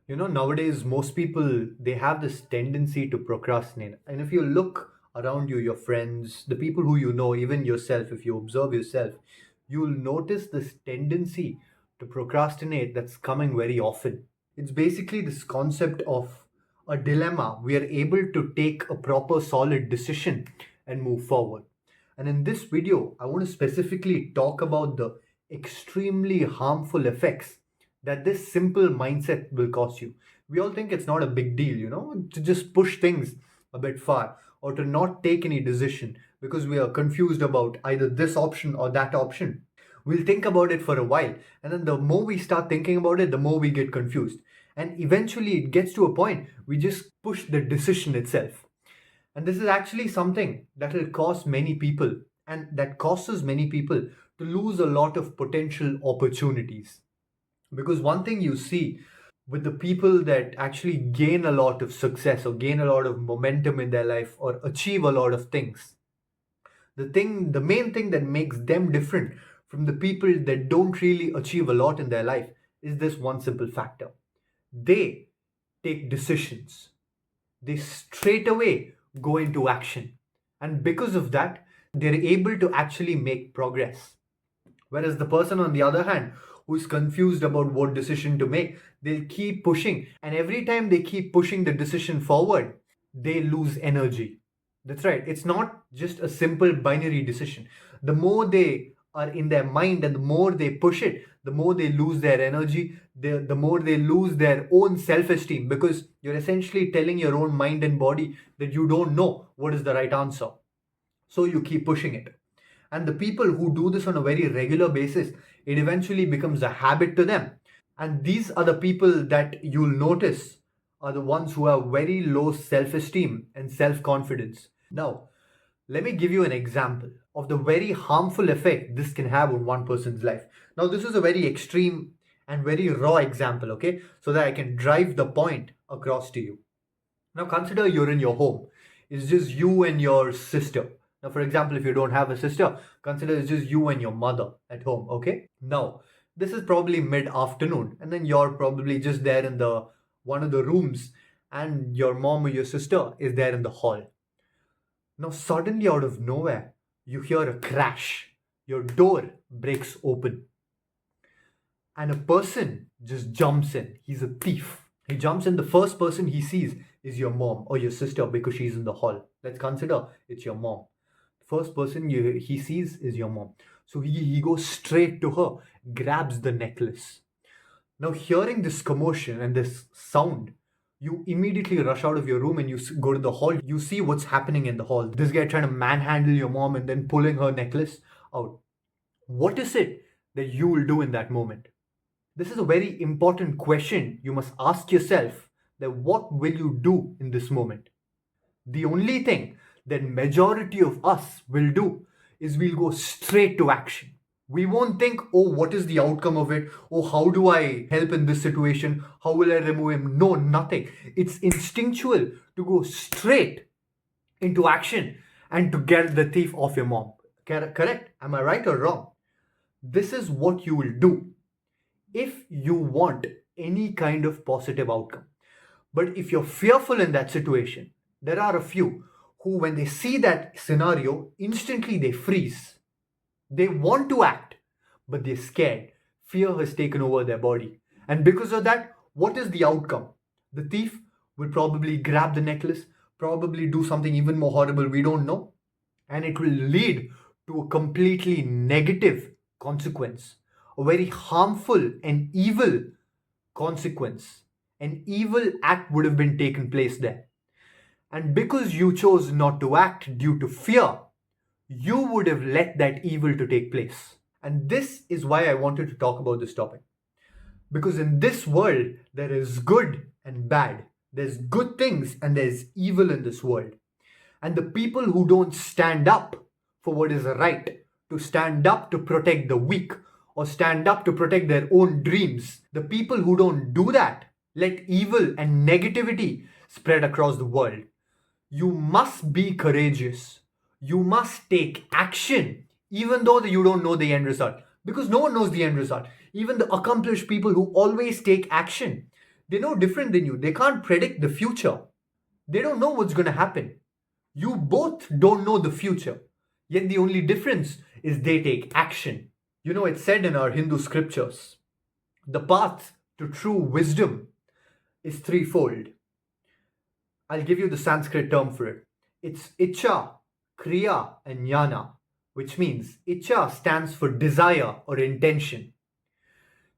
Nowadays, most people, they have this tendency to procrastinate. And if you look around you, your friends, the people who you know, even yourself, if you observe yourself, you'll notice this tendency to procrastinate that's coming very often. It's basically this concept of a dilemma. We are able to take a proper, solid decision and move forward. And in this video, I want to specifically talk about the extremely harmful effects that this simple mindset will cause you. We all think it's not a big deal, to just push things a bit far or to not take any decision because we are confused about either this option or that option. We'll think about it for a while, and then the more we start thinking about it, the more we get confused. And eventually, it gets to a point we just push the decision itself. And this is actually something that will cause many people, and that causes many people to lose a lot of potential opportunities. Because one thing you see with the people that actually gain a lot of success or gain a lot of momentum in their life or achieve a lot of things, the main thing that makes them different from the people that don't really achieve a lot in their life is this one simple factor. They take decisions. They straight away go into action. And because of that, they're able to actually make progress. Whereas the person on the other hand, who is confused about what decision to make, they'll keep pushing. And every time they keep pushing the decision forward, they lose energy. That's right. It's not just a simple binary decision. The more they are in their mind and the more they push it, the more they lose their energy, the more they lose their own self esteem because you're essentially telling your own mind and body that you don't know what is the right answer. So you keep pushing it. And the people who do this on a very regular basis, it eventually becomes a habit to them. And these are the people that you'll notice are the ones who have very low self esteem and self confidence. Now, let me give you an example of the very harmful effect this can have on one person's life. Now, this is a very extreme and very raw example, okay? So that I can drive the point across to you. Now, consider you're in your home. It's just you and your sister. Now, for example, if you don't have a sister, consider it's just you and your mother at home, okay? Now, this is probably mid-afternoon, and then you're probably just there in the one of the rooms, and your mom or your sister is there in the hall. Now, suddenly out of nowhere, you hear a crash. Your door breaks open, and a person just jumps in. He's a thief. He jumps in. The first person he sees is your mom or your sister because she's in the hall. Let's consider it's your mom. First person he sees is your mom. So he goes straight to her, grabs the necklace. Now, hearing this commotion and this sound, you immediately rush out of your room and you go to the hall. You see what's happening in the hall. This guy trying to manhandle your mom and then pulling her necklace out. What is it that you will do in that moment? This is a very important question you must ask yourself, that what will you do in this moment? The only thing that majority of us will do is we'll go straight to action. We won't think, oh, what is the outcome of it? Oh, how do I help in this situation? How will I remove him? No, nothing. It's instinctual to go straight into action and to get the thief off your mom. Correct? Am I right or wrong? This is what you will do if you want any kind of positive outcome. But if you're fearful in that situation, there are a few who, when they see that scenario, instantly they freeze. They want to act, but they're scared. Fear has taken over their body. And because of that, what is the outcome? The thief will probably grab the necklace, probably do something even more horrible, we don't know. And it will lead to a completely negative consequence, a very harmful and evil consequence. An evil act would have been taken place there. And because you chose not to act due to fear, you would have let that evil to take place. And this is why I wanted to talk about this topic. Because in this world, there is good and bad. There's good things and there's evil in this world. And the people who don't stand up for what is right, to stand up to protect the weak, or stand up to protect their own dreams, the people who don't do that let evil and negativity spread across the world. You must be courageous. You must take action, even though you don't know the end result. Because no one knows the end result. Even the accomplished people who always take action, They're no different than you. They can't predict the future. They don't know what's going to happen. You both don't know the future. Yet the only difference is they take action. It's said in our Hindu scriptures, the path to true wisdom is threefold. I'll give you the Sanskrit term for it. It's Icha, Kriya, and Jnana, which means Icha stands for desire or intention,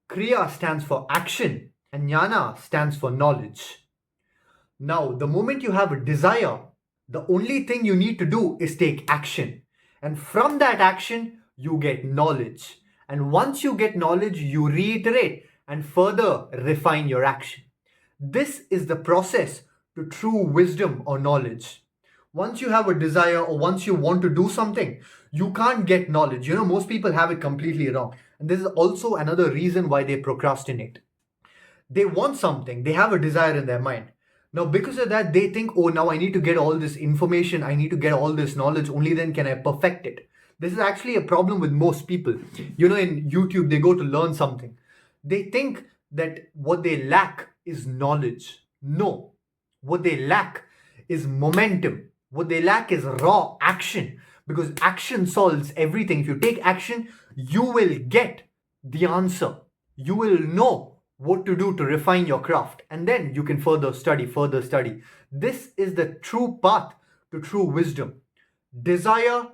Kriya stands for action, and Jnana stands for knowledge. Now, the moment you have a desire, the only thing you need to do is take action. And from that action, you get knowledge. And once you get knowledge, you reiterate and further refine your action. This is the process to true wisdom or knowledge. Once you have a desire or once you want to do something, you can't get knowledge. Most people have it completely wrong. And this is also another reason why they procrastinate. They want something, they have a desire in their mind. Now, because of that, they think, oh, now I need to get all this information, I need to get all this knowledge, only then can I perfect it. This is actually a problem with most people. In YouTube, they go to learn something. They think that what they lack is knowledge. No, what they lack is momentum. What they lack is raw action, because action solves everything. If you take action, you will get the answer. You will know what to do to refine your craft, and then you can further study. This is the true path to true wisdom. Desire,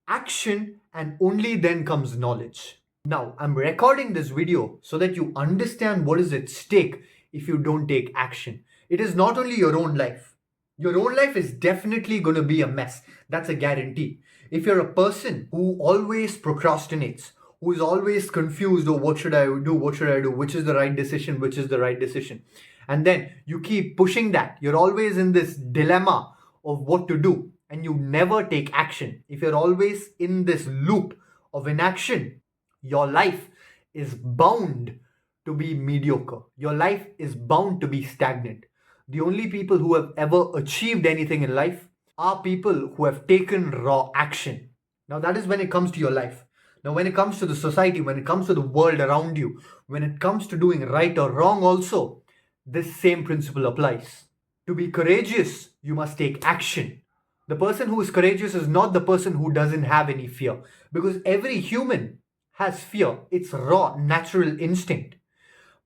action, and only then comes knowledge. Now, I'm recording this video so that you understand what is at stake if you don't take action. It is not only your own life. Your own life is definitely going to be a mess. That's a guarantee. If you're a person who always procrastinates, who is always confused, oh, what should I do? Which is the right decision? And then you keep pushing that. You're always in this dilemma of what to do, and you never take action. If you're always in this loop of inaction, your life is bound to be mediocre. Your life is bound to be stagnant. The only people who have ever achieved anything in life are people who have taken raw action. Now, that is when it comes to your life. Now, when it comes to the society, when it comes to the world around you, when it comes to doing right or wrong also, this same principle applies. To be courageous, you must take action. The person who is courageous is not the person who doesn't have any fear, because every human has fear. It's raw, natural instinct.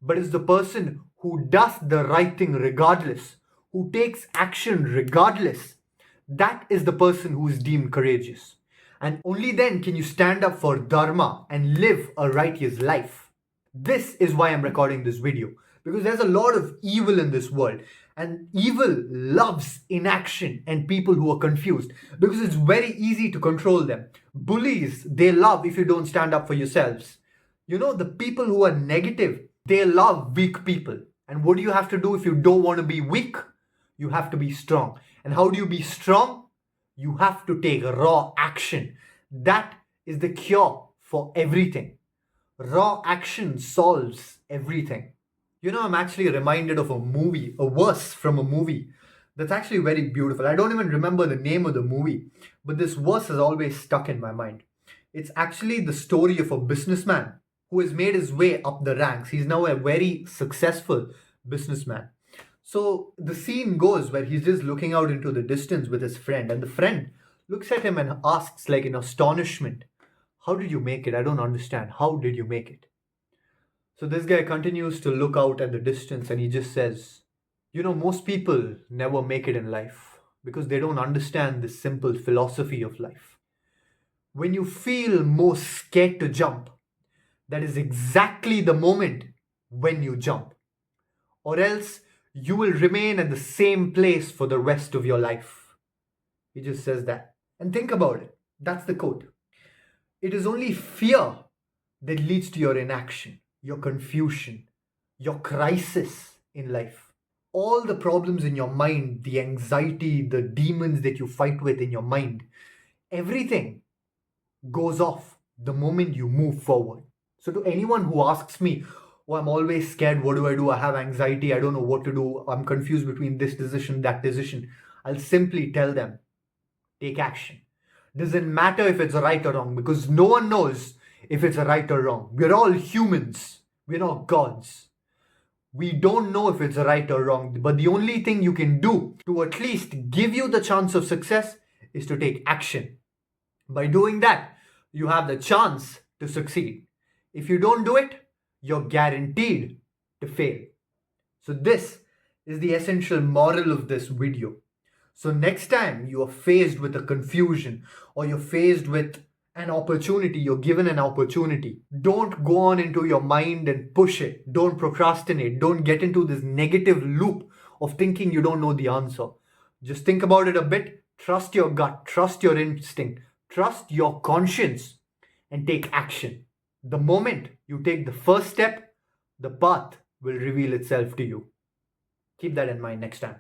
But it's the person who does the right thing regardless, who takes action regardless. That is the person who is deemed courageous. And only then can you stand up for dharma and live a righteous life. This is why I'm recording this video, because there's a lot of evil in this world, and evil loves inaction and people who are confused, because it's very easy to control them. Bullies, they love if you don't stand up for yourselves. The people who are negative, they love weak people. And what do you have to do if you don't want to be weak? You have to be strong. And how do you be strong? You have to take raw action. That is the cure for everything. Raw action solves everything. I'm actually reminded of a verse from a movie that's actually very beautiful. I don't even remember the name of the movie, but this verse has always stuck in my mind. It's actually the story of a businessman who has made his way up the ranks. He's now a very successful businessman. So the scene goes where he's just looking out into the distance with his friend, and the friend looks at him and asks, like in astonishment, how did you make it? I don't understand. How did you make it? So this guy continues to look out at the distance, and he just says, most people never make it in life because they don't understand this simple philosophy of life. When you feel most scared to jump, that is exactly the moment when you jump. Or else you will remain at the same place for the rest of your life. He just says that. And think about it. That's the quote. It is only fear that leads to your inaction, your confusion, your crisis in life. All the problems in your mind, the anxiety, the demons that you fight with in your mind, everything goes off the moment you move forward. So to anyone who asks me, oh, I'm always scared, what do? I have anxiety, I don't know what to do, I'm confused between this decision, that decision, I'll simply tell them, take action. Doesn't matter if it's right or wrong, because no one knows if it's right or wrong. We're all humans. We're not gods. We don't know if it's right or wrong, but the only thing you can do to at least give you the chance of success is to take action. By doing that, you have the chance to succeed. If you don't do it, you're guaranteed to fail. So, this is the essential moral of this video. So, next time you are faced with a confusion or you're faced with an opportunity, you're given an opportunity, don't go on into your mind and push it. Don't procrastinate. Don't get into this negative loop of thinking you don't know the answer. Just think about it a bit. Trust your gut, trust your instinct, trust your conscience, and take action. The moment you take the first step, the path will reveal itself to you. Keep that in mind next time.